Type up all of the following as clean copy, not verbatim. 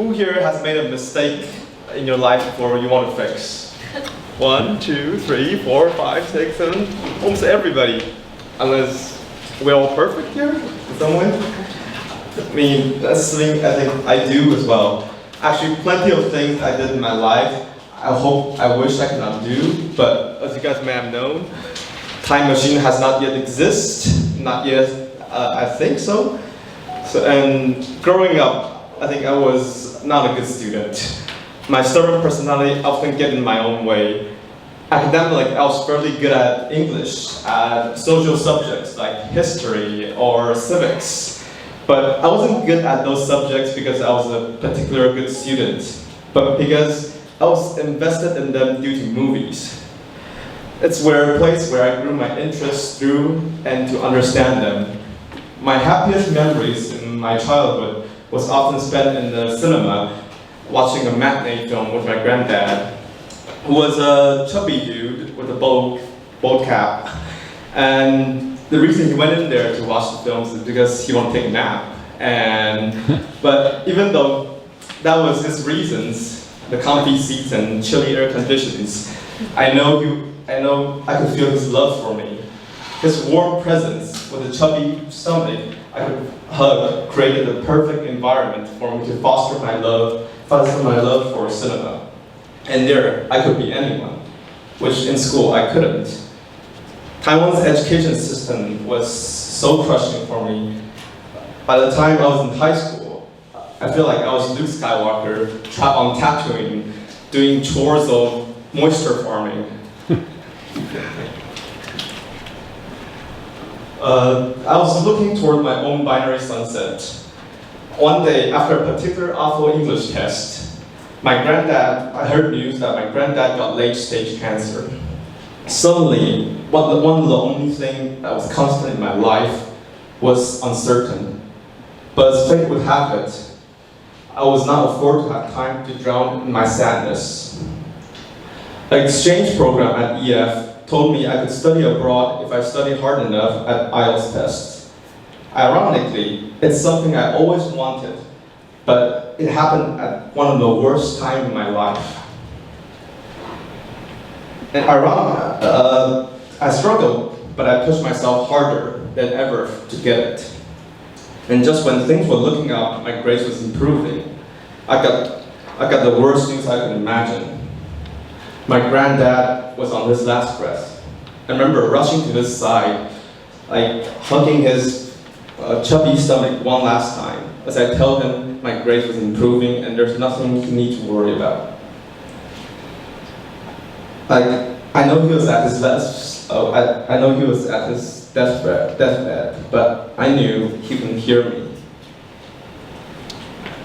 Who here has made a mistake in your life before you want to fix? 1, 2, 3, 4, 5, 6, 7, almost everybody. Unless we're all perfect here in some way. I mean, that's something I think I do as well. Actually, plenty of things I did in my life, I wish I could undo, but as you guys may have known, time machine has not yet exist, not yet, I think so. And growing up, I think I was not a good student. My stubborn personality often get in my own way. Academically, I was fairly good at English, at social subjects like history or civics. But I wasn't good at those subjects because I was a particular good student, but because I was invested in them due to movies. It's a place where I grew my interest through and to understand them. My happiest memories in my childhood was often spent in the cinema watching a matinee film with my granddad, who was a chubby dude with a bowl cap. And the reason he went in there to watch the films is because he wanted to take a nap. But even though that was his reasons, the comfy seats and chilly air conditions, I could feel his love for me. His warm presence with a chubby stomach I could hug created a perfect environment for me to foster my love for cinema. And there, I could be anyone, which in school I couldn't. Taiwan's education system was so crushing for me. By the time I was in high school, I feel like I was Luke Skywalker trapped on Tatooine, doing chores of moisture farming. I was looking toward my own binary sunset. One day, after a particular awful English test, I heard news that my granddad got late-stage cancer. Suddenly, one of the only things that was constant in my life was uncertain. But as fate would have it, I was not afforded to have time to drown in my sadness. An exchange program at EF told me I could study abroad if I studied hard enough at IELTS tests. Ironically, it's something I always wanted, but it happened at one of the worst times in my life. And I struggled, but I pushed myself harder than ever to get it. And just when things were looking up, my grades was improving, I got the worst news I could imagine. My granddad was on his last breath. I remember rushing to his side, hugging his chubby stomach one last time, as I tell him my grades was improving and there's nothing he need to worry about. I know he was at his deathbed, but I knew he couldn't hear me.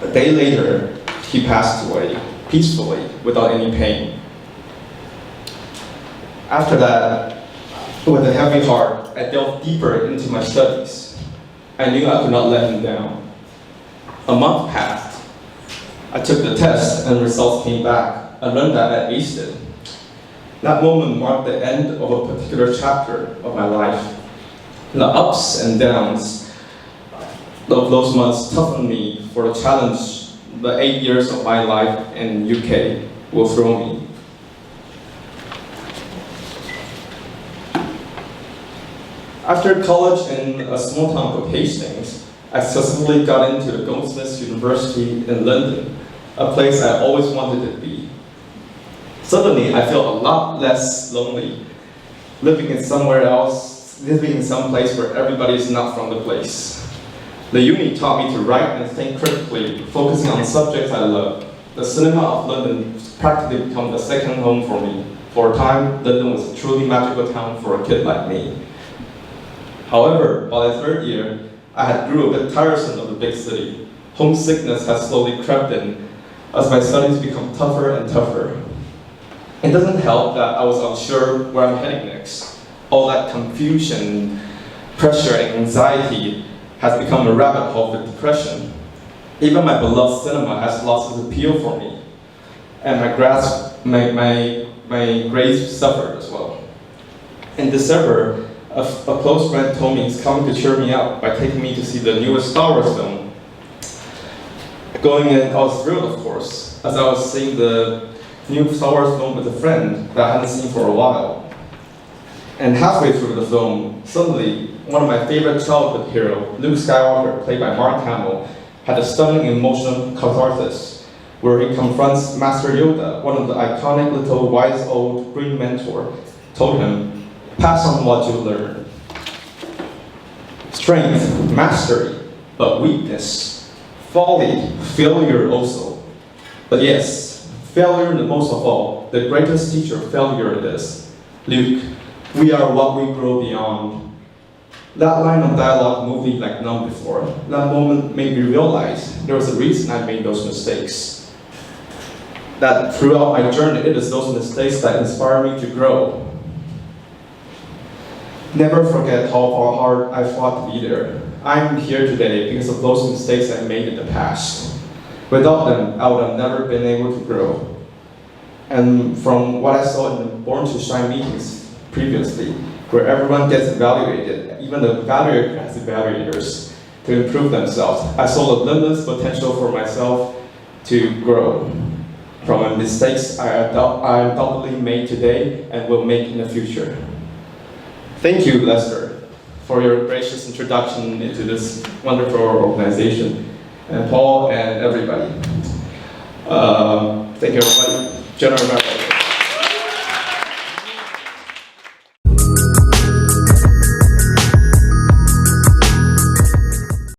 A day later, he passed away, peacefully, without any pain. After that, with a heavy heart, I delved deeper into my studies. I knew I could not let him down. A month passed. I took the test and results came back. I learned that I aced it. That moment marked the end of a particular chapter of my life. The ups and downs of those months toughened me for the challenge the 8 years of my life in UK will throw me. After college in a small town called Hastings, I successfully got into the Goldsmiths University in London, a place I always wanted to be. Suddenly, I felt a lot less lonely, living in some place where everybody is not from the place. The uni taught me to write and think critically, focusing on subjects I love. The cinema of London practically became a second home for me. For a time, London was a truly magical town for a kid like me. However, by the third year, I had grew a bit tiresome of the big city. Homesickness has slowly crept in as my studies become tougher and tougher. It doesn't help that I was unsure where I'm heading next. All that confusion, pressure, and anxiety has become a rabbit hole for depression. Even my beloved cinema has lost its appeal for me. And my grades suffered as well. In December, a close friend told me he's coming to cheer me up by taking me to see the newest Star Wars film. Going in, I was thrilled, of course, as I was seeing the new Star Wars film with a friend that I hadn't seen for a while. And halfway through the film, suddenly, one of my favorite childhood heroes, Luke Skywalker, played by Mark Hamill, had a stunning emotional catharsis, where he confronts Master Yoda, one of the iconic little wise old green mentor, told him, pass on what you learn. Strength, mastery, but weakness, folly, failure also. But yes, failure the most of all, the greatest teacher of failure is, Luke, we are what we grow beyond. That line of dialogue moved me like none before. That moment made me realize there was a reason I made those mistakes. That throughout my journey, it is those mistakes that inspire me to grow. Never forget how hard I fought to be there. I'm here today because of those mistakes I made in the past. Without them, I would have never been able to grow. And from what I saw in the Born to Shine meetings previously, where everyone gets evaluated, even the evaluator has evaluators to improve themselves, I saw a limitless potential for myself to grow from the mistakes I undoubtedly made today and will make in the future. Thank you, Lester, for your gracious introduction into this wonderful organization, and Paul and everybody. Thank you, everybody. General Member.